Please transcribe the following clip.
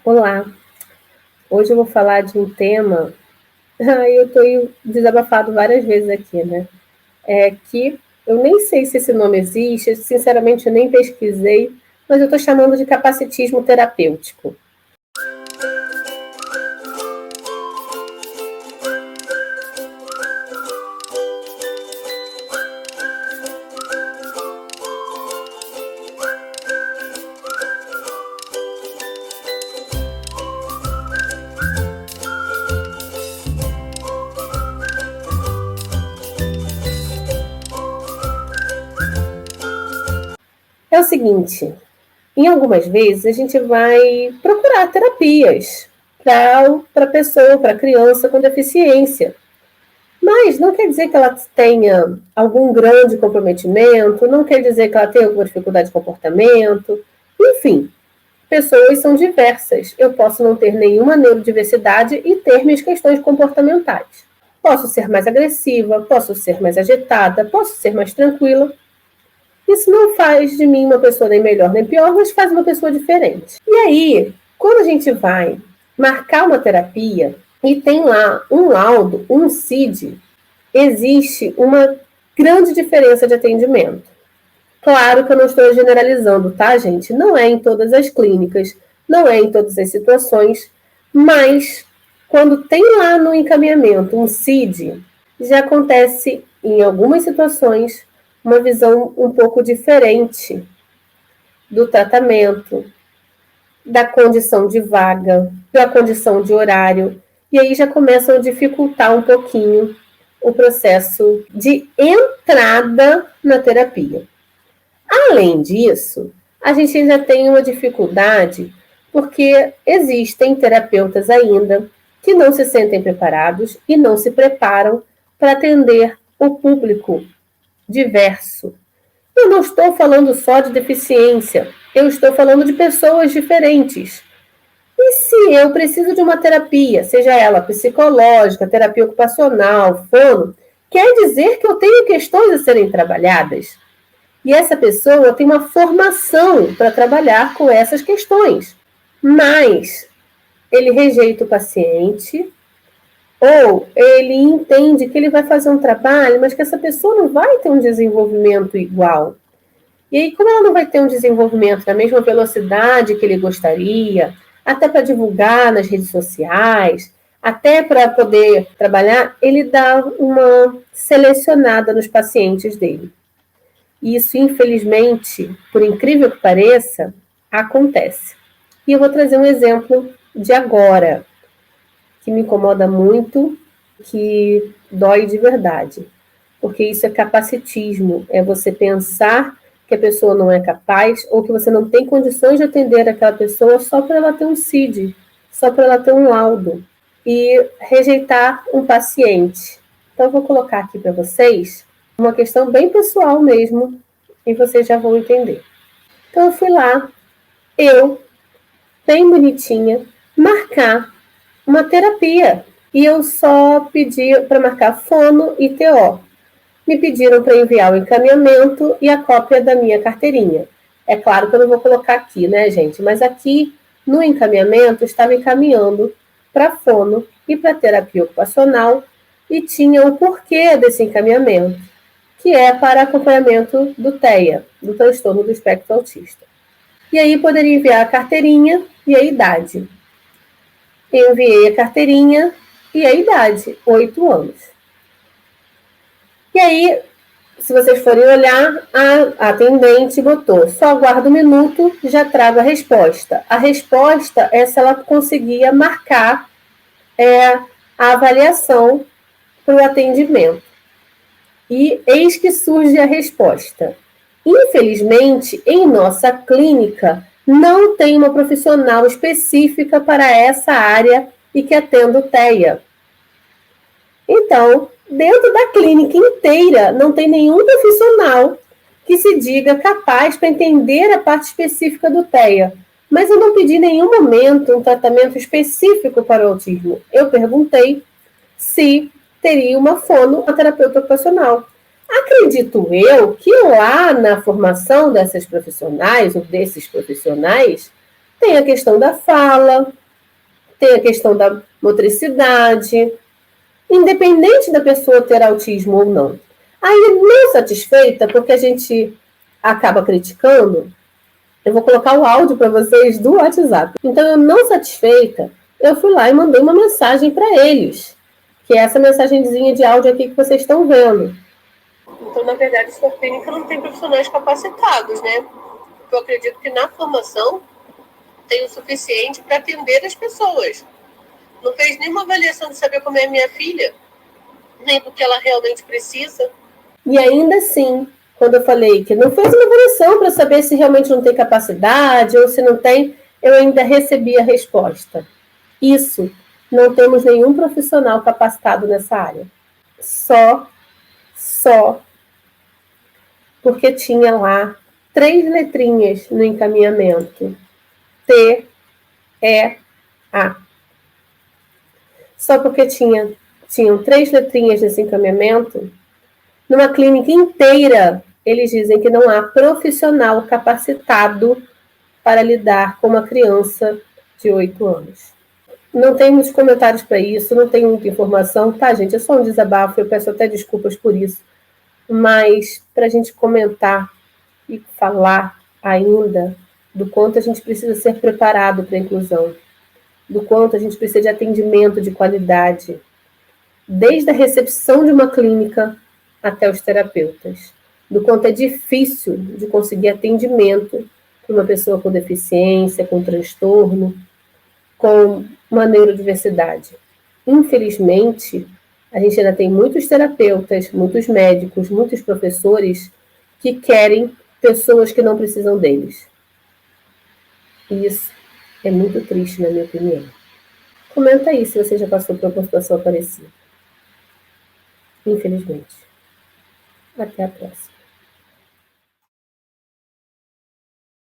Olá, hoje eu vou falar de um tema, eu estou desabafado várias vezes aqui, né? Que eu nem sei se esse nome existe, sinceramente eu nem pesquisei, mas eu estou chamando de capacitismo terapêutico. É o seguinte, em algumas vezes a gente vai procurar terapias para a pessoa, para a criança com deficiência. Mas não quer dizer que ela tenha algum grande comprometimento, não quer dizer que ela tenha alguma dificuldade de comportamento. Enfim, pessoas são diversas. Eu posso não ter nenhuma neurodiversidade e ter minhas questões comportamentais. Posso ser mais agressiva, posso ser mais agitada, posso ser mais tranquila. Isso não faz de mim uma pessoa nem melhor nem pior, mas faz uma pessoa diferente. E aí, quando a gente vai marcar uma terapia e tem lá um laudo, um CID, existe uma grande diferença de atendimento. Claro que eu não estou generalizando, tá, gente? Não é em todas as clínicas, não é em todas as situações, mas quando tem lá no encaminhamento um CID, já acontece em algumas situações uma visão um pouco diferente do tratamento, da condição de vaga, da condição de horário, e aí já começam a dificultar um pouquinho o processo de entrada na terapia. Além disso, a gente ainda tem uma dificuldade porque existem terapeutas ainda que não se sentem preparados e não se preparam para atender o público diverso. Eu não estou falando só de deficiência, eu estou falando de pessoas diferentes. E se eu preciso de uma terapia, seja ela psicológica, terapia ocupacional, fono, quer dizer que eu tenho questões a serem trabalhadas. E essa pessoa tem uma formação para trabalhar com essas questões. Mas ele rejeita o paciente, ou ele entende que ele vai fazer um trabalho, mas que essa pessoa não vai ter um desenvolvimento igual. E aí, como ela não vai ter um desenvolvimento na mesma velocidade que ele gostaria, até para divulgar nas redes sociais, até para poder trabalhar, ele dá uma selecionada nos pacientes dele. E isso, infelizmente, por incrível que pareça, acontece. E eu vou trazer um exemplo de agora, que me incomoda muito, que dói de verdade. Porque isso é capacitismo, é você pensar que a pessoa não é capaz ou que você não tem condições de atender aquela pessoa só para ela ter um CID, só para ela ter um laudo e rejeitar um paciente. Então, eu vou colocar aqui para vocês uma questão bem pessoal mesmo e vocês já vão entender. Então, eu fui lá, bem bonitinha, marcar uma terapia e eu só pedi para marcar fono e TO. Me pediram para enviar o encaminhamento e a cópia da minha carteirinha. É claro que eu não vou colocar aqui, né, gente? Mas aqui no encaminhamento estava encaminhando para fono e para terapia ocupacional e tinha o porquê desse encaminhamento, que é para acompanhamento do TEA, do transtorno do espectro autista. E aí poderia enviar a carteirinha e a idade. Eu enviei a carteirinha e a idade, 8 anos. E aí, se vocês forem olhar, a atendente botou, só aguardo um minuto, já trago a resposta. A resposta é se ela conseguia marcar a avaliação para o atendimento. E eis que surge a resposta. Infelizmente, em nossa clínica, não tem uma profissional específica para essa área e que atenda o TEA. Então, dentro da clínica inteira, não tem nenhum profissional que se diga capaz para entender a parte específica do TEA. Mas eu não pedi em nenhum momento um tratamento específico para o autismo. Eu perguntei se teria uma fono, uma terapeuta ocupacional. Acredito eu que lá na formação dessas profissionais, ou desses profissionais, Tem a questão da fala, tem a questão da motricidade, independente da pessoa ter autismo ou não. Aí, não satisfeita, porque a gente acaba criticando, eu vou colocar o áudio para vocês do WhatsApp. Então, eu não satisfeita, eu fui lá e mandei uma mensagem para eles, que é essa mensagenzinha de áudio aqui que vocês estão vendo. Então, na verdade, sua clínica não tem profissionais capacitados, né? Eu acredito que na formação tem o suficiente para atender as pessoas. Não fez nenhuma avaliação de saber como é a minha filha, nem do que ela realmente precisa. E ainda assim, quando eu falei que não fez uma avaliação para saber se realmente não tem capacidade ou se não tem, eu ainda recebi a resposta. Isso, não temos nenhum profissional capacitado nessa área. Só porque tinha lá 3 letrinhas no encaminhamento. T-E-A. Só porque tinham 3 letrinhas nesse encaminhamento, numa clínica inteira, eles dizem que não há profissional capacitado para lidar com uma criança de 8 anos. Não tem muitos comentários para isso, não tem muita informação, tá, gente? É só um desabafo, eu peço até desculpas por isso. Mas para a gente comentar e falar ainda do quanto a gente precisa ser preparado para a inclusão, do quanto a gente precisa de atendimento de qualidade, desde a recepção de uma clínica até os terapeutas, do quanto é difícil de conseguir atendimento para uma pessoa com deficiência, com transtorno, com uma neurodiversidade. Infelizmente, a gente ainda tem muitos terapeutas, muitos médicos, muitos professores que querem pessoas que não precisam deles. E isso é muito triste, na minha opinião. Comenta aí se você já passou por uma situação parecida. Infelizmente. Até a próxima.